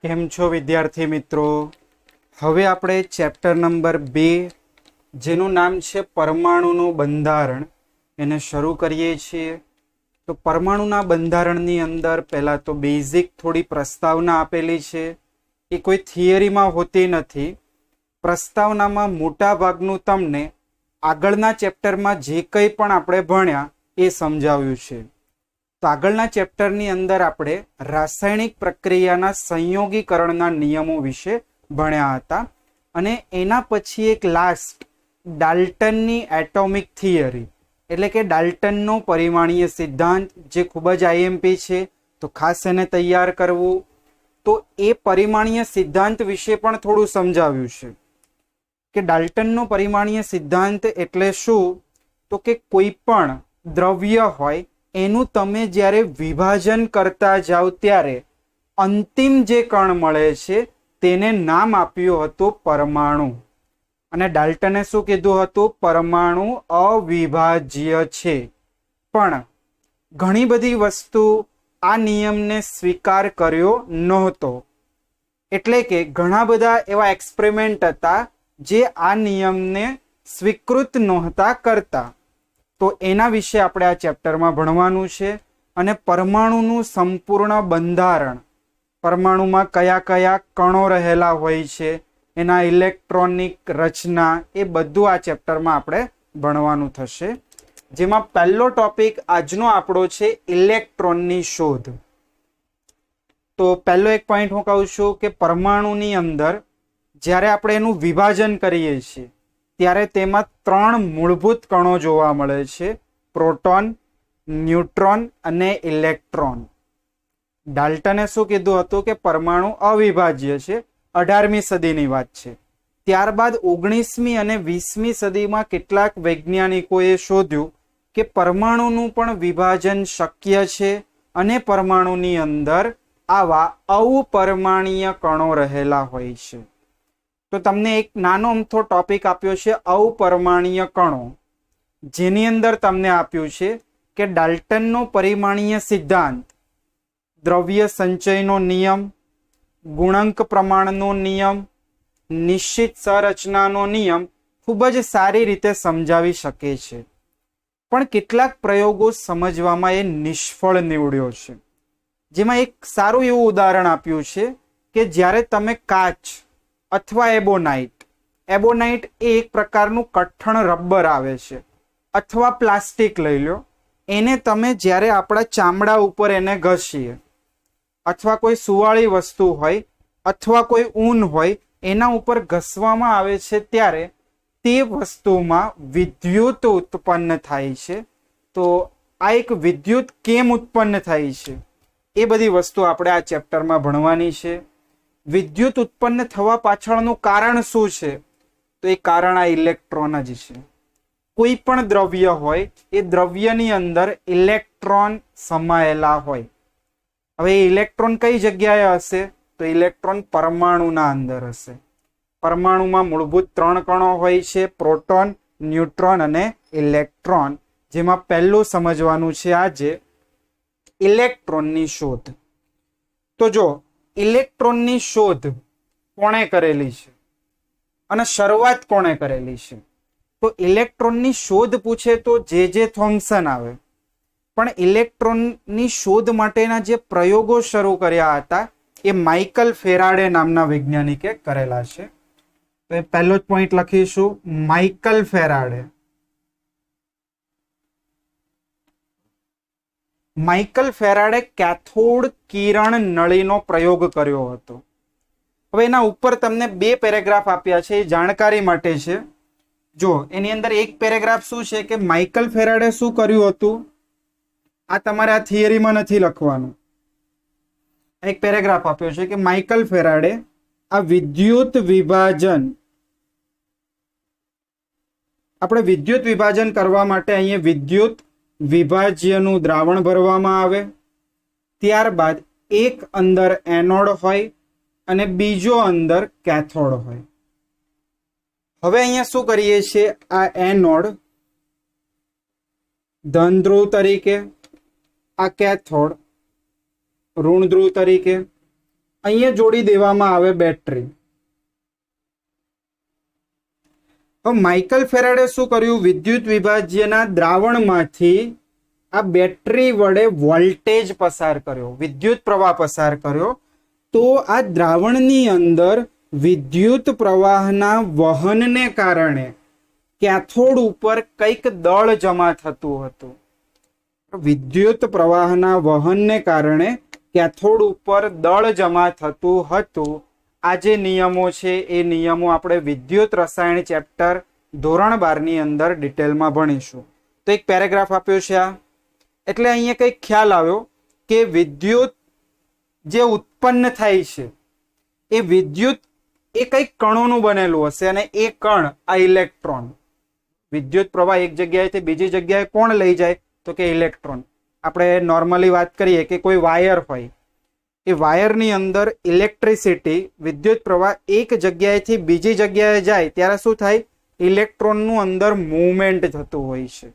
કેમ છો વિદ્યાર્થી મિત્રો? હવે આપણે ચેપ્ટર નંબર 2 જેનું નામ છે પરમાણુનું બંધારણ એને શરૂ કરીએ છીએ. તો પરમાણુના બંધારણની અંદર પહેલા તો બેઝિક થોડી પ્રસ્તાવના આપેલી છે. એ કોઈ થિયરીમાં હોતી નથી. પ્રસ્તાવનામાં મોટા ભાગનું તમને આગળના ચેપ્ટરમાં જે કંઈ પણ આપણે ભણ્યા એ સમજાવ્યું છે. તો આગળના ચેપ્ટરની અંદર આપણે રાસાયણિક પ્રક્રિયાના સંયોગીકરણના નિયમો વિશે ભણ્યા હતા અને એના પછી એક લાસ્ટ ડાલ્ટનની એટોમિક થિયરી એટલે કે ડાલ્ટનનો પરિમાણીય સિદ્ધાંત જે ખૂબ જ આઈએમપી છે, તો ખાસ એને તૈયાર કરવું. તો એ પરિમાણીય સિદ્ધાંત વિશે પણ થોડું સમજાવ્યું છે કે ડાલ્ટનનો પરિમાણીય સિદ્ધાંત એટલે શું? તો કે કોઈ પણ દ્રવ્ય હોય એનું તમે જ્યારે વિભાજન કરતા જાઓ ત્યારે અંતિમ જે કણ મળે છે તેને નામ આપ્યું હતું પરમાણુ. અને ડાલ્ટને શું કીધું હતું? પરમાણુ અવિભાજ્ય છે. પણ ઘણી બધી વસ્તુ આ નિયમને સ્વીકાર કર્યો નહોતો. એટલે કે ઘણા બધા એવા એક્સપેરિમેન્ટ હતા જે આ નિયમને સ્વીકૃત નહોતા કરતા. તો એના વિશે આપણે આ ચેપ્ટરમાં ભણવાનું છે. અને પરમાણુનું સંપૂર્ણ બંધારણ, પરમાણુમાં કયા કયા કણો રહેલા હોય છે, એના ઇલેક્ટ્રોનિક રચના, એ બધું આ ચેપ્ટરમાં આપણે ભણવાનું થશે. જેમાં પહેલો ટોપિક આજનો આપણો છે ઇલેક્ટ્રોનની શોધ. તો પહેલો એક પોઈન્ટ હું કહું છું કે પરમાણુની અંદર જ્યારે આપણે એનું વિભાજન કરીએ છીએ ત્યારે તેમાં 3 મૂળભૂત કણો જોવા મળે છે: પ્રોટોન, ન્યુટ્રોન અને ઇલેક્ટ્રોન. ડાલ્ટને શું કીધું હતું કે પરમાણુ અવિભાજ્ય છે. 18મી સદીની વાત છે. ત્યારબાદ 19મી અને 20મી સદીમાં કેટલાક વૈજ્ઞાનિકોએ શોધ્યું કે પરમાણુનું પણ વિભાજન શક્ય છે અને પરમાણુની અંદર આવા અવપરમાણીય કણો રહેલા હોય છે. તો તમને એક નાનો અમથો ટોપિક આપ્યો છે અવપરમાણીય કણો, જેની અંદર તમને આપ્યું છે કે ડાલ્ટનનો પરિમાણીય સિદ્ધાંત, દ્રવ્ય સંચયનો નિયમ, ગુણાંક પ્રમાણનો નિયમ, નિશ્ચિત સંરચનાનો નિયમ ખૂબ જ સારી રીતે સમજાવી શકે છે. પણ કેટલાક પ્રયોગો સમજવામાં એ નિષ્ફળ નીવડ્યો છે. જેમાં એક સારું એવું ઉદાહરણ આપ્યું છે કે જ્યારે તમે કાચ અથવા એબોનાઇટ એ એક પ્રકારનું કઠણ રબર આવે છે, અથવા પ્લાસ્ટિક લઈ લો, એને તમે જ્યારે આપણા ચામડા ઉપર એને ઘસીએ, અથવા કોઈ સુવાળી વસ્તુ હોય અથવા કોઈ ઊન હોય એના ઉપર ઘસવામાં આવે છે ત્યારે તે વસ્તુમાં વિદ્યુત ઉત્પન્ન થાય છે. તો આ એક વિદ્યુત કેમ ઉત્પન્ન થાય છે એ બધી વસ્તુ આપણે આ ચેપ્ટરમાં ભણવાની છે. વિદ્યુત ઉત્પન્ન થવા પાછળનું કારણ શું છે? તો એ કારણ આ ઇલેક્ટ્રોન જ છે. કોઈ પણ દ્રવ્ય હોય એ દ્રવ્યની અંદર ઇલેક્ટ્રોન સમાયેલા હોય. હવે એ ઇલેક્ટ્રોન કઈ જગ્યાએ હશે? તો ઇલેક્ટ્રોન પરમાણુના અંદર હશે. પરમાણુમાં મૂળભૂત 3 કણો હોય છે: પ્રોટોન, ન્યુટ્રોન અને ઇલેક્ટ્રોન. જેમાં પહેલું સમજવાનું છે આજે ઇલેક્ટ્રોનની શોધ. તો જો ઇલેક્ટ્રોનની શોધ કોણે કરેલી છે અને શરૂઆત કોણે કરેલી છે? તો ઇલેક્ટ્રોનની શોધ પૂછે તો જે થોમ્સન આવે. પણ ઇલેક્ટ્રોનની શોધ માટેના જે પ્રયોગો શરૂ કર્યા હતા એ માઇકલ ફેરાડે નામના વૈજ્ઞાનિકે કરેલા છે. તો એ પહેલો જ પોઈન્ટ લખીશું, Michael Faraday. Michael Faraday cathode કિરણ નળીનો પ્રયોગ કર્યો હતો. હવે એના ઉપર તમને 2 પેરેગ્રાફ આપ્યા છે, એ જાણકારી માટે છે. જો એની અંદર એક પેરેગ્રાફ શું છે કે માઇકલ ફેરાડે શું કર્યું હતું, આ તમારે આ થિયરીમાં નથી લખવાનું. એક પેરેગ્રાફ આપ્યો છે કે માઇકલ ફેરાડે આ વિદ્યુત વિભાજન, આપણે વિદ્યુત વિભાજન કરવા માટે અહીંયા વિદ્યુત વિભાજ્યનું દ્રાવણ ભરવામાં આવે. ત્યારબાદ એક અંદર એનોડ હોય અને બીજો અંદર કેથોડ હોય. હવે અહીંયા શું કરીએ છીએ? આ એનોડ ધન ધ્રુવ તરીકે, આ કેથોડ ઋણ ધ્રુવ તરીકે. અહીંયા જોડી દેવામાં આવે બેટરી. તો માઇકલ ફેરાડે શું કર્યું? વિદ્યુત વિભાજ્યના દ્રાવણમાંથી આ બેટરી વડે વોલ્ટેજ પસાર કર્યો, વિદ્યુત પ્રવાહ પસાર કર્યો. તો આ દ્રાવણની અંદર વિદ્યુત પ્રવાહના વહનને કારણે કેથોડ ઉપર કંઈક દળ જમા થતું હતું. વિદ્યુત પ્રવાહના વહનને કારણે કેથોડ ઉપર દળ જમા થતું હતું. આ જે નિયમો છે એ નિયમો આપણે વિદ્યુત રસાયણ ચેપ્ટર ધોરણ 12 ની અંદર ડિટેલમાં ભણીશું. તો એક પેરેગ્રાફ આપ્યો છે આ, એટલે અહીંયા કંઈક ખ્યાલ આવ્યો કે વિદ્યુત જે ઉત્પન્ન થાય છે એ વિદ્યુત એ કંઈક કણોનું બનેલું હશે, અને એ કણ આ ઇલેક્ટ્રોન. વિદ્યુત પ્રવાહ એક જગ્યાએથી બીજી જગ્યાએ કોણ લઈ જાય? તો કે ઇલેક્ટ્રોન. આપણે નોર્મલી વાત કરીએ કે કોઈ વાયર હોય, એ વાયરની અંદર ઇલેક્ટ્રિસિટી, વિદ્યુત પ્રવાહ એક જગ્યાએથી બીજી જગ્યાએ જાય ત્યારે શું થાય? ઇલેક્ટ્રોનનું અંદર મૂવમેન્ટ થતું હોય છે.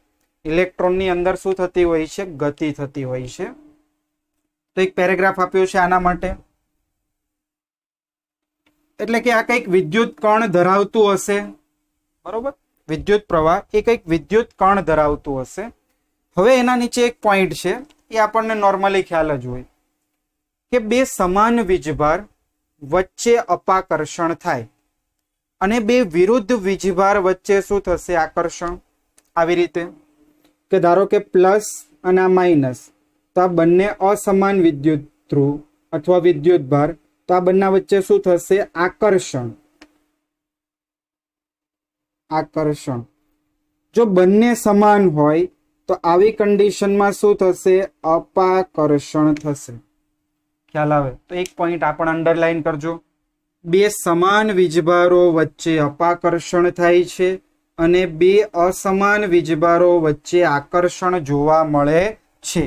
ઇલેક્ટ્રોનની અંદર શું થતી હોય છે? ગતિ થતી હોય છે. તો એક પેરેગ્રાફ આપ્યો છે આના માટે, એટલે કે આ કંઈક વિદ્યુત કણ ધરાવતું હશે, બરોબર? વિદ્યુત પ્રવાહ એ કંઈક વિદ્યુત કણ ધરાવતું હશે. હવે એના નીચે એક પોઈન્ટ છે, એ આપણને નોર્મલી ખ્યાલ જ હોય કે બે સમાન વીજભાર વચ્ચે અપાકર્ષણ થાય અને બે વિરુદ્ધ વીજભાર વચ્ચે શું થશે? આકર્ષણ. આવી રીતે કે ધારો કે પ્લસ અને આ માઇનસ, તો આ બંને અસમાન વિદ્યુત ધ્રુવ અથવા વિદ્યુત ભાર, તો આ બંને વચ્ચે શું થશે? આકર્ષણ. આકર્ષણ. જો બંને સમાન હોય તો આવી કન્ડિશનમાં શું થશે? અપાકર્ષણ થશે. ખ્યાલ આવે? તો એક પોઈન્ટ આપણે અંડરલાઈન કરજો. બે સમાન વીજભારો વચ્ચે અપાકર્ષણ થાય છે અને બે અસમાન વીજભારો વચ્ચે આકર્ષણ જોવા મળે છે.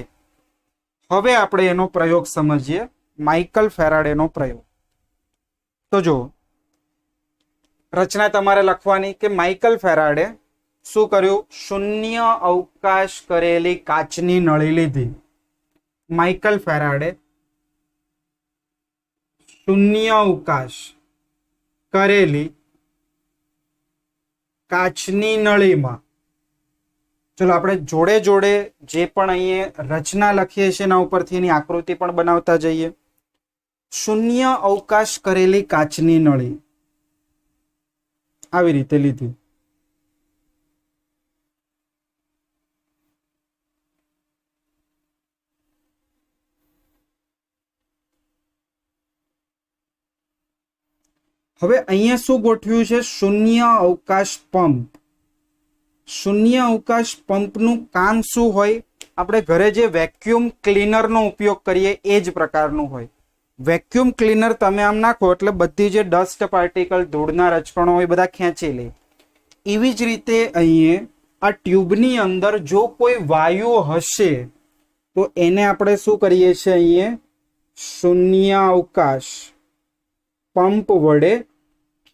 હવે આપણે એનો પ્રયોગ સમજીએ, માઇકલ ફેરાડેનો પ્રયોગ. તો જો રચના તમારે લખવાની કે માઇકલ ફેરાડે શું કર્યું? શૂન્ય અવકાશ કરેલી કાચની નળી લીધી. માઇકલ ફેરાડે શૂન્ય અવકાશ કરેલી કાચની નળીમાં, ચલો આપણે જોડે જોડે જે પણ અહીંયા રચના લખીએ છીએ એના ઉપરથી એની આકૃતિ પણ બનાવતા જઈએ. શૂન્ય અવકાશ કરેલી કાચની નળી આવી રીતે લીધી. હવે અહીંયા શું ગોઠવ્યું છે? શૂન્ય અવકાશ પંપ. શૂન્ય અવકાશ પંપનું કામ શું હોય? આપણે ઘરે જે વેક્યુમ ક્લીનરનો ઉપયોગ કરીએ એ જ પ્રકારનું હોય. વેક્યુમ ક્લીનર તમે આમ નાખો એટલે બધી જે ડસ્ટ પાર્ટિકલ, ધૂળના રજકણો હોય બધા ખેંચી લે. એવી જ રીતે અહીંયા આ ટ્યુબની અંદર જો કોઈ વાયુ હશે તો એને આપણે શું કરીએ છીએ? અહીંયા શૂન્ય અવકાશ પંપ વડે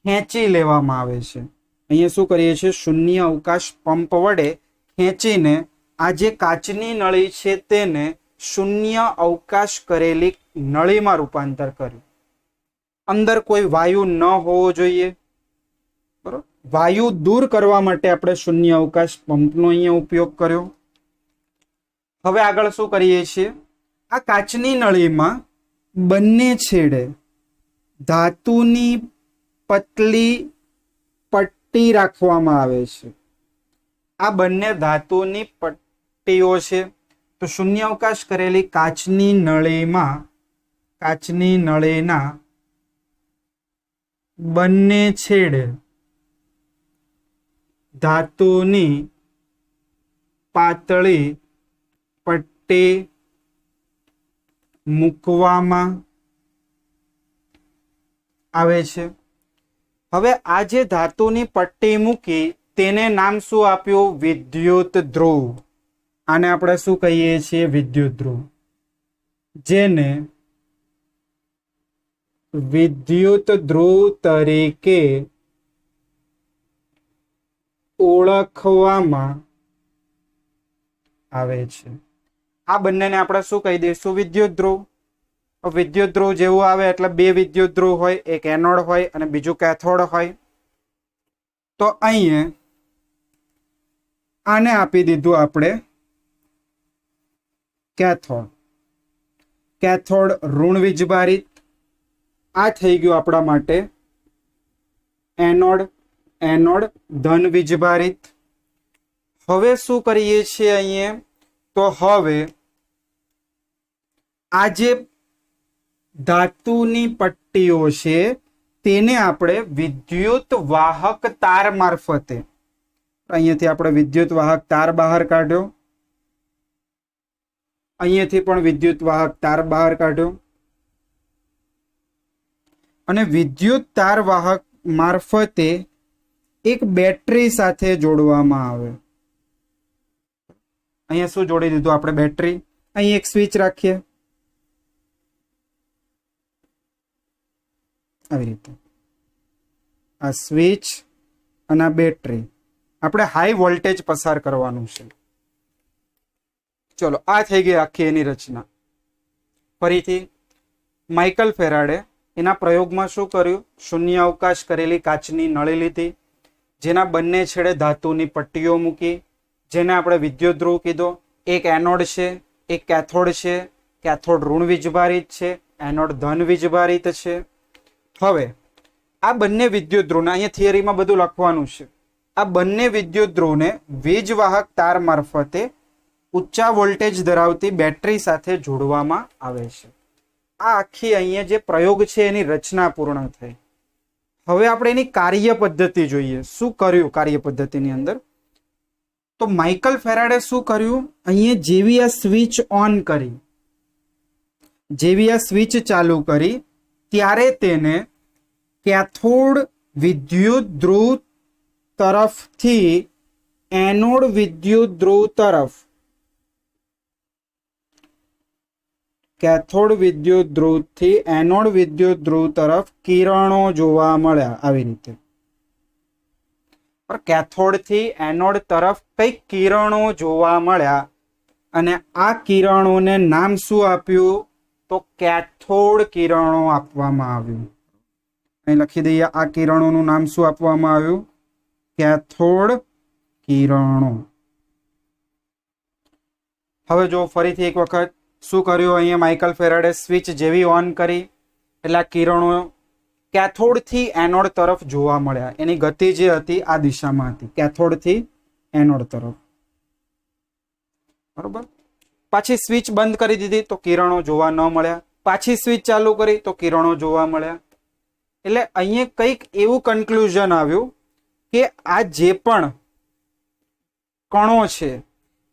ખેંચી લેવામાં આવે છે. અહીંયા શું કરીએ છીએ? શૂન્ય અવકાશ પંપ વડે ખેંચીને આ જે કાચની નળી છે તેને શૂન્ય અવકાશ કરેલી નળીમાં રૂપાંતર કર્યું. અંદર કોઈ વાયુ ન હોવો જોઈએ, બરોબર? વાયુ દૂર કરવા માટે આપણે શૂન્ય અવકાશ પંપનો અહીંયા ઉપયોગ કર્યો. હવે આગળ શું કરીએ છીએ? આ કાચની નળીમાં બંને છેડે ધાતુની પતલી પટ્ટી રાખવામાં આવે છે. આ બંને ધાતુની પટ્ટીઓ છે. તો શૂન્ય અવકાશ કરેલી કાચની નળીના બંને છેડે ધાતુની પાતળી પટ્ટી મૂકવામાં આવે છે. હવે આ જે ધાતુની પટ્ટી મૂકી તેને નામ શું આપ્યું? વિદ્યુત ધ્રુવ. આને આપણે શું કહીએ છીએ? વિદ્યુત ધ્રુવ. જેને વિદ્યુત ધ્રુવ તરીકે ઓળખવામાં આવે છે. આ બંનેને આપણે શું કહી દઈશું? વિદ્યુત ધ્રુવ. વિદ્યુત ધ્રુવ જેવું આવે એટલે બે વિદ્યુત ધ્રુવ હોય, એક એનોડ હોય અને બીજું કેથોડ હોય. તો અહીંયા આને આપી દીધું આપણે કેથોડ. કેથોડ ઋણ વીજભારિત. આ થઈ ગયું આપણા માટે એનોડ. એનોડ ધન વીજભારિત. હવે શું કરીએ છીએ અહીંયા? તો હવે આ જે ધાતુની પટ્ટીઓ છે તેને આપણે વિદ્યુત વાહક તાર મારફતે, અહીંયાથી આપણે વિદ્યુત વાહક તાર બહાર કાઢ્યો, અહીંયાથી પણ વિદ્યુત વાહક તાર બહાર કાઢ્યો અને વિદ્યુત તાર વાહક મારફતે એક બેટરી સાથે જોડવામાં આવે. અહીંયા શું જોડી દીધું આપણે? બેટરી. અહીં એક સ્વિચ રાખીએ આવી રીતે. આ સ્વિચ અને આ બેટરી આપણે હાઈ વોલ્ટેજ પસાર કરવાનું છે. ચલો, આ થઈ ગઈ આખી એની રચના. ફરીથી માઇકલ ફેરાડે એના પ્રયોગમાં શું કર્યું? શૂન્ય અવકાશ કરેલી કાચની નળી લીધી, જેના બંને છેડે ધાતુની પટ્ટીઓ મૂકી, જેને આપણે વિદ્યુત ધ્રુવ કીધો. એક એનોડ છે, એક કેથોડ છે. કેથોડ ઋણ વીજભારિત છે, એનોડ ધન વીજભારિત છે. હવે આ બંને વિદ્યુત ધ્રુવને, અહીંયા થિયરીમાં બધું લખવાનું છે, આ બંને વિદ્યુત ધ્રુવને વીજવાહક તાર મારફતે ઊંચા વોલ્ટેજ ધરાવતી બેટરી સાથે જોડવામાં આવે છે. આ આખી અહીંયા જે પ્રયોગ છે એની રચના પૂર્ણ થઈ. હવે આપણે એની કાર્ય પદ્ધતિ જોઈએ. શું કર્યું કાર્ય પદ્ધતિની અંદર? તો માઇકલ ફેરાડે શું કર્યું? અહીંયા જેવી આ સ્વિચ ઓન કરી, જેવી આ સ્વિચ ચાલુ કરી, ત્યારે તેને કેથોડ વિદ્યુત ધ્રુવ તરફથી એનોડ વિદ્યુત ધ્રુવ તરફ, કેથોડ વિદ્યુત ધ્રુવથી એનોડ વિદ્યુત ધ્રુવ તરફ કિરણો જોવા મળ્યા. આવી રીતે કેથોડથી એનોડ તરફ કઈક કિરણો જોવા મળ્યા અને આ કિરણોને નામ શું આપ્યું? તો કેથોડ કિરણો આપવામાં આવ્યું. અહીં લખી દઈએ, આ કિરણોનું નામ શું આપવામાં આવ્યું? કેથોડ કિરણો. હવે જો ફરીથી એક વખત શું કર્યું? અહીંયા માઇકલ ફેરાડે સ્વિચ જેવી ઓન કરી એટલે આ કિરણો કેથોડથી એનોડ તરફ જોવા મળ્યા. એની ગતિ જે હતી આ દિશામાં હતી, કેથોડથી એનોડ તરફ. બરોબર. પાછી સ્વિચ બંધ કરી દીધી તો કિરણો જોવા ન મળ્યા. પાછી સ્વિચ ચાલુ કરી તો કિરણો જોવા મળ્યા. એટલે અહીંયા કંઈક એવું કન્ક્લુઝન આવ્યું કે આ જે પણ કણો છે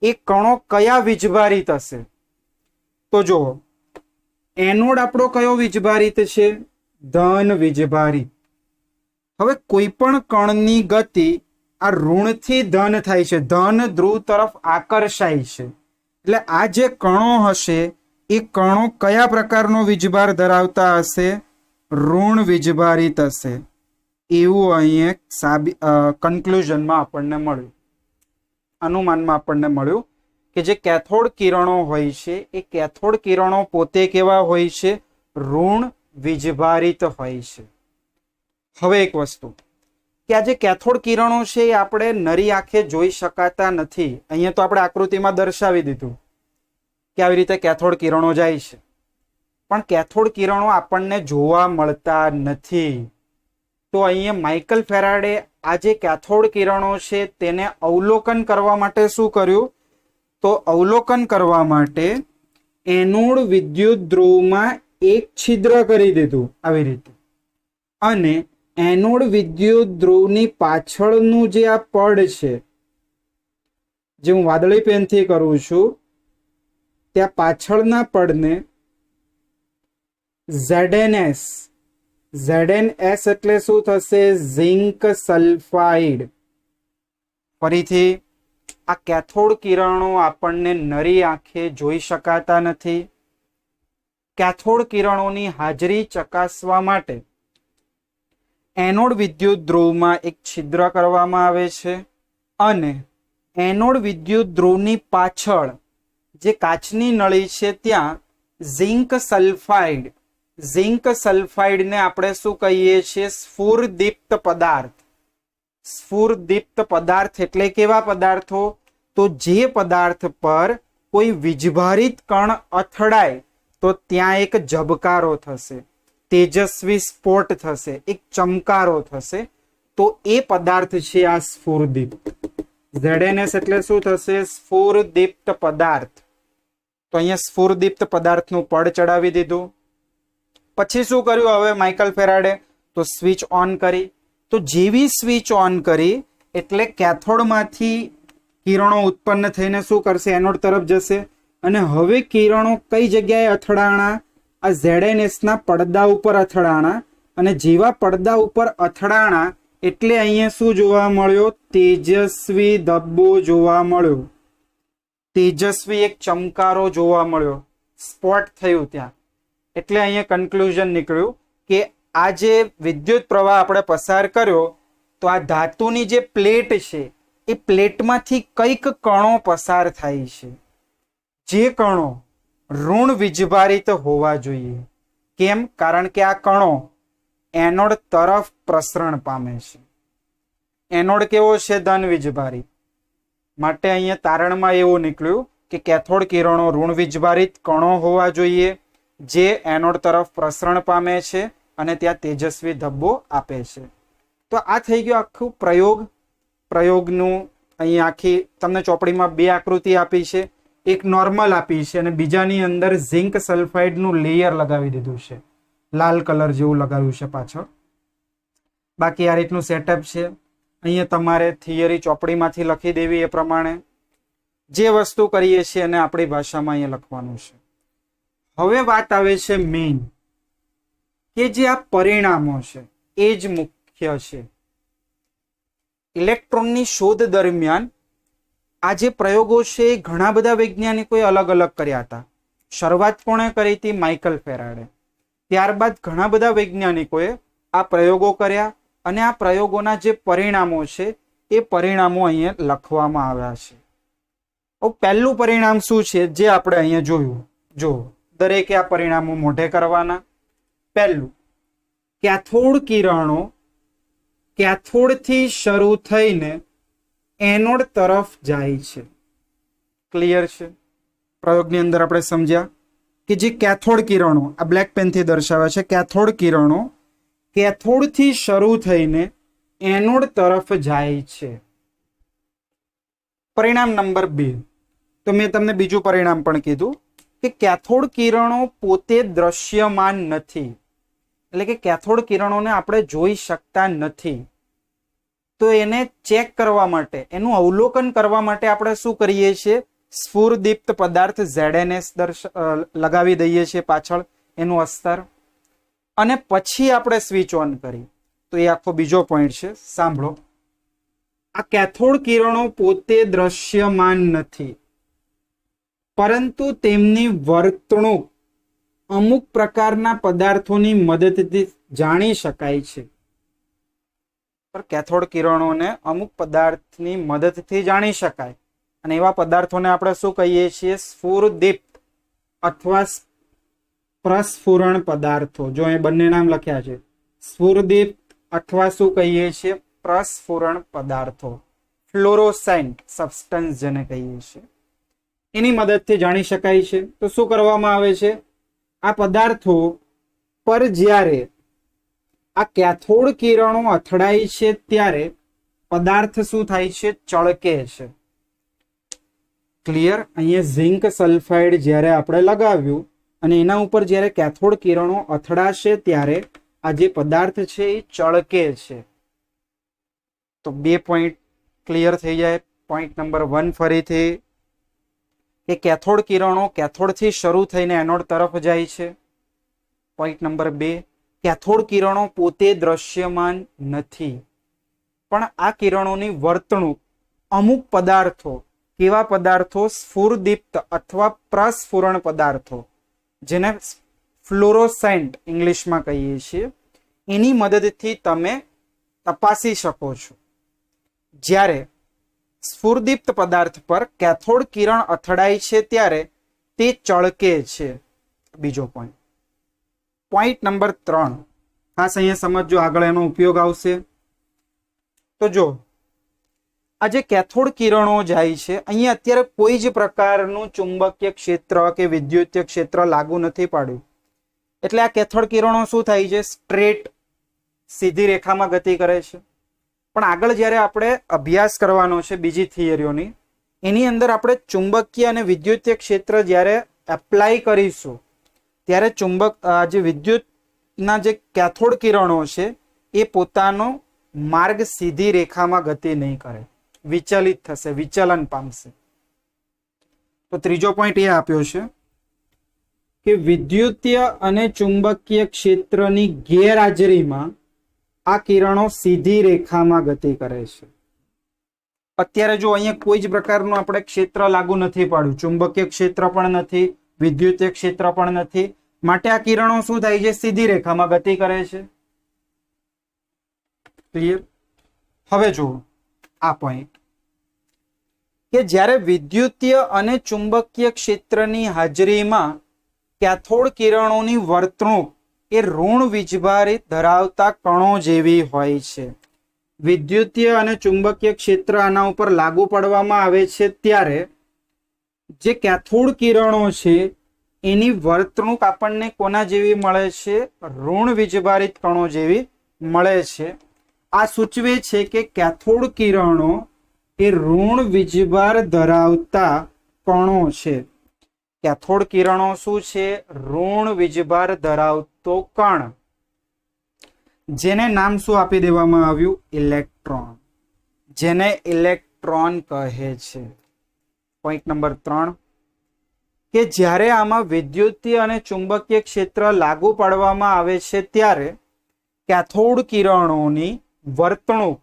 એ કણો કયા વીજભારિત હશે? તો જો એનોડ આપણો કયો વીજભારિત છે? ધન વીજભારિત. હવે કોઈ પણ કણની ગતિ આ ઋણથી ધન થાય છે, ધન ધ્રુવ તરફ આકર્ષાય છે. એટલે આ જે કણો હશે એ કણો કયા પ્રકારનો વીજભાર ધરાવતા હશે? ઋણ વીજભારિત હશે. એવું અહીંયા કન્ક્લુઝનમાં આપણને મળ્યું, અનુમાનમાં આપણને મળ્યું કે જે કેથોડ કિરણો હોય છે એ કેથોડ કિરણો પોતે કેવા હોય છે? ઋણ વીજભારિત હોય છે. હવે એક વસ્તુ કે આ જે કેથોડ કિરણો છે એ આપણે નરી આંખે જોઈ શકાતા નથી. અહીંયા તો આપણે આકૃતિમાં દર્શાવી દીધું કે આવી રીતે કેથોડ કિરણો જાય છે, પણ કેથોડ કિરણો આપણને જોવા મળતા નથી. તો અહીંયા માઇકલ ફેરાડે આ જે કેથોડ કિરણો છે તેને અવલોકન કરવા માટે શું કર્યું? તો અવલોકન કરવા માટે એનોડ વિદ્યુત ધ્રુવમાં એક છિદ્ર કરી દીધું આવી રીતે, અને એનોડ વિદ્યુત ધ્રુવની પાછળનું જે આ પડ છે, જે હું વાદળી પેનથી કરું છું, ત્યાં પાછળના પડને ZnS, ZnS એટલે શું થશે? Zinc sulphide. ફરીથી આ કેથોડ કિરણો આપણને નરી આંખે જોઈ શકાતા નથી. કેથોડ કિરણોની હાજરી ચકાસવા માટે એનોડ વિદ્યુત ધ્રુવમાં એક છિદ્ર કરવામાં આવે છે અને એનોડ વિદ્યુત ધ્રુવની પાછળ જે કાચની નળી છે ત્યાં ઝિંક સલ્ફાઇડ, ઝિંક સલ્ફાઇડને આપણે શું કહીએ છીએ? સ્ફુરદીપ્ત પદાર્થ. સ્ફુરદીપ્ત પદાર્થ એટલે કેવા પદાર્થો? તો જે પદાર્થ પર કોઈ વીજભારિત કણ અથડાય તો ત્યાં એક ઝબકારો થશે, તેજસ્વી સ્ફોટ થશે, એક ચમકારો થશે, તો એ પદાર્થ છે આ સ્ફુરદીપ્ત. ZnS એટલે શું થશે? સ્ફુરદીપ્ત પદાર્થ. તો અહીંયા સ્ફુરદીપ્ત પદાર્થનું પડ ચડાવી દીધું. પછી શું કર્યું હવે માઇકલ ફેરાડે? તો સ્વિચ ઓન કરી. તો જેવી સ્વિચ ઓન કરી એટલે કેથોડમાંથી કિરણો ઉત્પન્ન થઈને શું કરશે? એનોડ તરફ જશે. અને હવે કિરણો કઈ જગ્યાએ અથડાણા? આ ZnS ના પડદા ઉપર અથડાણા. અને જેવા પડદા ઉપર અથડાણા એટલે અહીંયા શું જોવા મળ્યો? તેજસ્વી ધબ્બો જોવા મળ્યો, તેજસ્વી એક ચમકારો જોવા મળ્યો, સ્પોટ થયું ત્યાં. એટલે અહીંયા કન્ક્લુઝન નીકળ્યું કે આ જે વિદ્યુત પ્રવાહ આપણે પસાર કર્યો તો આ ધાતુની જે પ્લેટ છે એ પ્લેટમાંથી કઈક કણો પસાર થાય છે, જે કણો ઋણ વીજભારિત હોવા જોઈએ. કેમ? કારણ કે આ કણો એનોડ તરફ પ્રસરણ પામે છે. એનોડ કેવો છે? ધન વીજભારિત. માટે અહીંયા તારણમાં એવું નીકળ્યું કે કેથોડ કિરણો ઋણ વીજભારિત કણો હોવા જોઈએ, જે એનોડ તરફ પ્રસરણ પામે છે અને ત્યાં તેજસ્વી ધબ્બો આપે છે. તો આ થઈ ગયો આખું પ્રયોગનું. અહીં આખી તમને ચોપડીમાં બે આકૃતિ આપી છે, એક નોર્મલ આપી છે અને બીજાની અંદર ઝિંક સલ્ફાઇડનું લેયર લગાવી દીધું છે, લાલ કલર જેવું લગાવ્યું છે પાછળ. બાકી આ રીતનું સેટઅપ છે. અહીંયા તમારે થિયરી ચોપડીમાંથી લખી દેવી એ પ્રમાણે. જે વસ્તુ કરીએ છીએ એને આપણી ભાષામાં અહીંયા લખવાનું છે. હવે વાત આવે છે મેઇન, કે જે આ પરિણામો છે એ જ મુખ્ય છે. ઇલેક્ટ્રોનની શોધ દરમિયાન આ જે પ્રયોગો છે એ ઘણા બધા વૈજ્ઞાનિકોએ અલગ અલગ કર્યા હતા. શરૂઆત કોણે કરી હતી? Michael Faraday. ત્યારબાદ ઘણા બધા વૈજ્ઞાનિકોએ આ પ્રયોગો કર્યા અને આ પ્રયોગોના જે પરિણામો છે એ પરિણામો અહીંયા લખવામાં આવ્યા છે. પહેલું પરિણામ શું છે જે આપણે અહીંયા જોયું? જો દરેકે આ પરિણામો મોઢે કરવાના. પહેલું, કેથોડ કિરણો કેથોડથી શરૂ થઈને એનોડ તરફ જાય છે. ક્લિયર છે? પ્રયોગની અંદર આપણે સમજ્યા કે જે કેથોડ કિરણો આ બ્લેક પેનથી દર્શાવે છે, કેથોડ કિરણો કેથોડથી શરૂ થઈને એનોડ તરફ જાય છે. પરિણામ નંબર 2, તો મેં તમને બીજું પરિણામ પણ કીધું કે કેથોડ કિરણો પોતે દ્રશ્યમાન નથી, એટલે કે કેથોડ કિરણોને આપણે જોઈ શકતા નથી. તો એને ચેક કરવા માટે, એનું અવલોકન કરવા માટે આપણે શું કરીએ છીએ? સ્ફુરદીપ્ત પદાર્થ ZnS લગાવી દઈએ છીએ પાછળ એનું અસ્તર, અને પછી આપણે સ્વિચ ઓન કરી. તો એ આખો બીજો પોઈન્ટ છે, સાંભળો. આ કેથોડ કિરણો પોતે દ્રશ્યમાન નથી, પરંતુ તેમની વર્તણૂક અમુક પ્રકારના પદાર્થોની મદદથી જાણી શકાય છે. પર કેથોડ કિરણોને અમુક પદાર્થની મદદથી જાણી શકાય, અને એવા પદાર્થોને આપણે શું કહીએ છીએ? સ્ફુરદીપ્ત અથવા પ્રસ્ફુરણ પદાર્થો. જો એ બંને નામ લખ્યા છે, સ્ફુરદીપ્ત અથવા શું કહીએ છીએ? પ્રસ્ફુરણ પદાર્થો. ફ્લોરોસેન્ટ સબસ્ટન્સ જેને કહીએ છીએ, એની મદદથી જાણી શકાય છે. તો શું કરવામાં આવે છે? આ પદાર્થો પર જ્યારે આ કેથોડ કિરણો અથડાય છે ત્યારે પદાર્થ શું થાય છે? ચળકે છે. ક્લિયર? અહીંયા ઝિંક સલ્ફાઇડ જ્યારે આપણે લગાવ્યું અને એના ઉપર જ્યારે કેથોડ કિરણો અથડાશે ત્યારે આ જે પદાર્થ છે એ ચળકે છે. તો 2 પોઈન્ટ ક્લિયર થઈ જાય. પોઈન્ટ નંબર 1 ફરીથી, કે કેથોડ કિરણો કેથોડથી શરૂ થઈને એનોડ તરફ જાય છે. પોઈન્ટ નંબર 2, કેથોડ કિરણો પોતે દ્રશ્યમાન નથી, પણ આ કિરણોની વર્તણૂક અમુક પદાર્થો, કેવા પદાર્થો? સ્ફુરદીપ્ત અથવા પ્રસ્ફુરણ પદાર્થો, જેને ફ્લોરોસેન્ટ ઇંગ્લિશમાં કહીએ છીએ, એની મદદથી તમે તપાસી શકો છો. જ્યારે સ્ફુરદીપ્ત પદાર્થ પર કેથોડ કિરણ અથડાય છે ત્યારે તે ચળકે છે. બીજો પોઈન્ટ. પોઈન્ટ નંબર 3 ખાસ અહીંયા સમજો, આગળ એનો ઉપયોગ આવશે. તો જો આ જે કેથોડ કિરણો જાય છે, અહીંયા અત્યારે કોઈ જ પ્રકારનું ચુંબકીય ક્ષેત્ર કે વિદ્યુતીય ક્ષેત્ર લાગુ નથી પાડ્યું, એટલે આ કેથોડ કિરણો શું થાય છે? સ્ટ્રેટ સીધી રેખામાં ગતિ કરે છે. પણ આગળ જ્યારે આપણે અભ્યાસ કરવાનો છે બીજી થિયરીઓની, એની અંદર આપણે ચુંબકીય અને વિદ્યુતીય ક્ષેત્ર જ્યારે એપ્લાય કરીશું, ત્યારે જે વિદ્યુતના જે કેથોડ કિરણો છે એ પોતાનો માર્ગ સીધી રેખામાં ગતિ નહીં કરે, વિચલિત થશે, વિચલન પામશે. તો ત્રીજો પોઈન્ટ એ આપ્યો છે કે વિદ્યુતીય અને ચુંબકીય ક્ષેત્રની ગેરહાજરીમાં આ કિરણો સીધી રેખામાં ગતિ કરે છે. અત્યારે જો અહીંયા કોઈ જ પ્રકારનું આપણે ક્ષેત્ર લાગુ નથી પાડ્યું, ચુંબકીય ક્ષેત્ર પણ નથી, વિદ્યુતીય ક્ષેત્ર પણ નથી, માટે આ કિરણો શું થાય છે? સીધી રેખામાં ગતિ કરે છે. ક્લિયર? હવે જુઓ આ પોઈન્ટ કે જ્યારે વિદ્યુતીય અને ચુંબકીય ક્ષેત્રની હાજરીમાં કેથોડ કિરણોની વર્તણૂક એ ઋણ વીજભાર ધરાવતા કણો જેવી હોય છે. વિદ્યુતીય અને ચુંબકીય ક્ષેત્ર આના ઉપર લાગુ પાડવામાં આવે છે ત્યારે જે કેથોડ કિરણો છે એની વર્તણૂક આપણને કોના જેવી મળે છે? ઋણ વીજભારિત કણો જેવી મળે છે. આ સૂચવે છે કે કેથોડ કિરણો એ ઋણ વીજભાર ધરાવતા કણો છે. કેથોડ કિરણો શું છે? ઋણ વીજભાર ધરાવતો કણ, જેને નામ શું આપી દેવામાં આવ્યું? ઇલેક્ટ્રોન, જેને ઇલેક્ટ્રોન કહે છે. પોઈન્ટ નંબર 3 કે જ્યારે આમાં વિદ્યુતીય અને ચુંબકીય ક્ષેત્ર લાગુ પાડવામાં આવે છે ત્યારે કેથોડ કિરણોની વર્તણૂક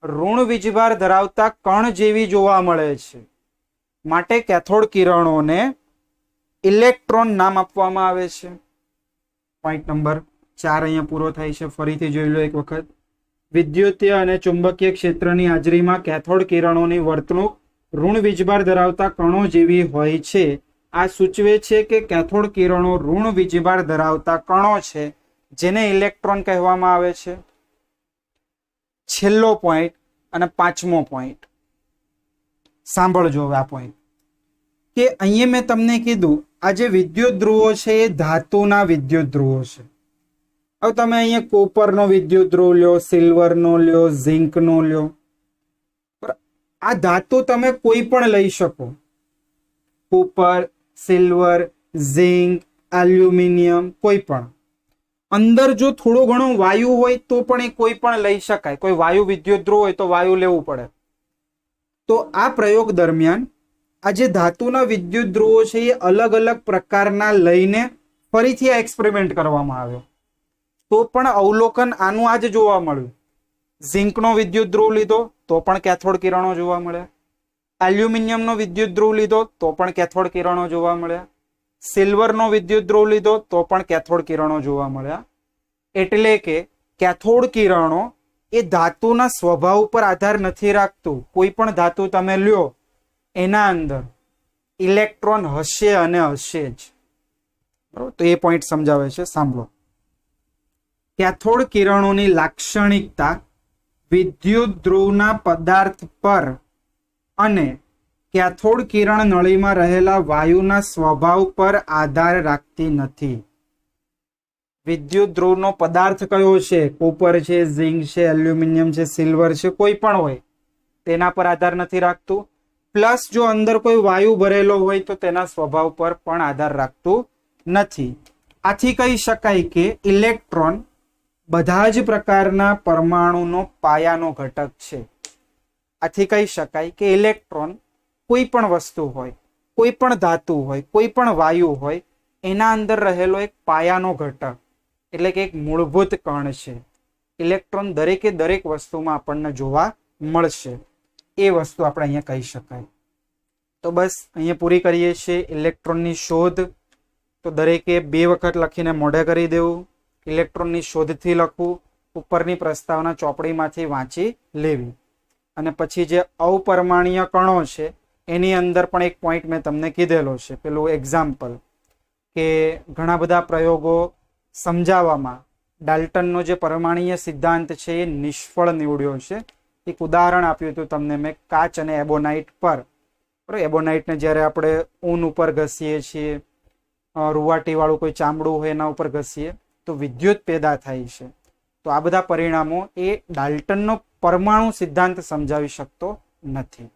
ઋણ વીજભાર ધરાવતા કણ જેવી જોવા મળે છે, માટે કેથોડ કિરણોને ઇલેક્ટ્રોન નામ આપવામાં આવે છે. પોઈન્ટ નંબર 4 અહીંયા પૂરો થાય છે. ફરીથી જોઈ લો એક વખત. વિદ્યુતીય અને ચુંબકીય ક્ષેત્રની હાજરીમાં કેથોડ કિરણોની વર્તણૂક ઋણ વીજભાર ધરાવતા કણો જેવી હોય છે. આ સૂચવે છે કે કેથોડ કિરણો ઋણ વીજભાર ધરાવતા કણો છે, જેને ઇલેક્ટ્રોન કહેવામાં આવે છે. છેલ્લો પોઈન્ટ અને 5મો પોઈન્ટ સાંભળજો. હવે આ પોઈન્ટ કે અહીંયા મેં તમને કીધું આ જે વિદ્યુત ધ્રુવો છે એ ધાતુના વિદ્યુત ધ્રુવો છે. હવે તમે અહીંયા કોપરનો વિદ્યુત ધ્રુવ લ્યો, સિલ્વરનો લ્યો, ઝિંકનો લ્યો. આ ધાતુ તમે કોઈ પણ લઈ શકો, કોપર, સિલ્વર, ઝિંક, એલ્યુમિનિયમ, કોઈ પણ. અંદર જો થોડો ઘણો વાયુ હોય તો પણ એ કોઈ પણ લઈ શકાય. કોઈ વાયુ વિદ્યુત ધ્રુવ હોય તો વાયુ લેવું પડે. તો આ પ્રયોગ દરમિયાન આ જે ધાતુના વિદ્યુત ધ્રુવો છે એ અલગ અલગ પ્રકારના લઈને ફરીથી આ એક્સપેરિમેન્ટ કરવામાં આવ્યો, તો પણ અવલોકન આનું આ જ જોવા મળ્યું. ઝિંકનો વિદ્યુત ધ્રુવ લીધો તો પણ કેથોડ કિરણો જોવા મળ્યા, એલ્યુમિનિયમનો વિદ્યુત ધ્રુવ લીધો તો પણ કેથોડ કિરણો જોવા મળ્યા, સિલ્વરનો વિદ્યુત ધ્રુવ લીધો તો પણ કેથોડ કિરણો જોવા મળ્યા. એટલે કે કેથોડ કિરણો એ ધાતુના સ્વભાવ ઉપર આધાર નથી રાખતું. કોઈ પણ ધાતુ તમે લ્યો એના અંદર ઇલેક્ટ્રોન હશે અને હશે જ. બરોબર? તો એ પોઈન્ટ સમજાવે છે. સાંભળો. કેથોડ કિરણોની લાક્ષણિકતા વિદ્યુત ધ્રુવના પદાર્થ પર અને કેથોડ કિરણ નળીમાં રહેલા વાયુના સ્વભાવ પર આધાર રાખતી નથી. વિદ્યુત ધ્રુવનો પદાર્થ કયો છે? કોપર છે, ઝિંક છે, એલ્યુમિનિયમ છે, સિલ્વર છે, કોઈ પણ હોય, તેના પર આધાર નથી રાખતું. પ્લસ જો અંદર કોઈ વાયુ ભરેલો હોય તો તેના સ્વભાવ પર પણ આધાર રાખતું નથી. આથી કહી શકાય કે ઇલેક્ટ્રોન બધા જ પ્રકારના પરમાણુનો પાયાનો ઘટક છે. આથી કહી શકાય કે ઇલેક્ટ્રોન કોઈ પણ વસ્તુ હોય, કોઈ પણ ધાતુ હોય, કોઈ પણ વાયુ હોય, એના અંદર રહેલો એક પાયાનો ઘટક, એટલે કે એક મૂળભૂત કણ છે. ઇલેક્ટ્રોન દરેકે દરેક વસ્તુમાં આપણને જોવા મળશે. એ વસ્તુ આપણે અહીંયા કહી શકાય. તો બસ અહીંયા પૂરી કરીએ છીએ ઇલેક્ટ્રોનની શોધ. તો દરેકે 2 વખત લખીને મોઢે કરી દેવું. ઇલેક્ટ્રોનની શોધથી લખવું, ઉપરની પ્રસ્તાવના ચોપડીમાંથી વાંચી લેવી. અને પછી જે અપરમાણ્વીય કણો છે એની અંદર પણ એક પોઈન્ટ મેં તમને કીધેલો છે, પેલું એક્ઝામ્પલ કે ઘણા બધા પ્રયોગો સમજાવવામાં ડાલ્ટનનો જે પરમાણુય સિદ્ધાંત છે એ નિષ્ફળ નીવડ્યો છે. એક ઉદાહરણ આપ્યું હતું તમને મેં, કાચ અને એબોનાઇટ પર. એબોનાઇટને જ્યારે આપણે ઊન ઉપર ઘસીએ છીએ, રૂવાટીવાળું કોઈ ચામડું હોય એના ઉપર ઘસીએ તો વિદ્યુત પેદા થાય છે. તો આ બધા પરિણામો એ ડાલ્ટનનો પરમાણુ સિદ્ધાંત સમજાવી શકતો નથી.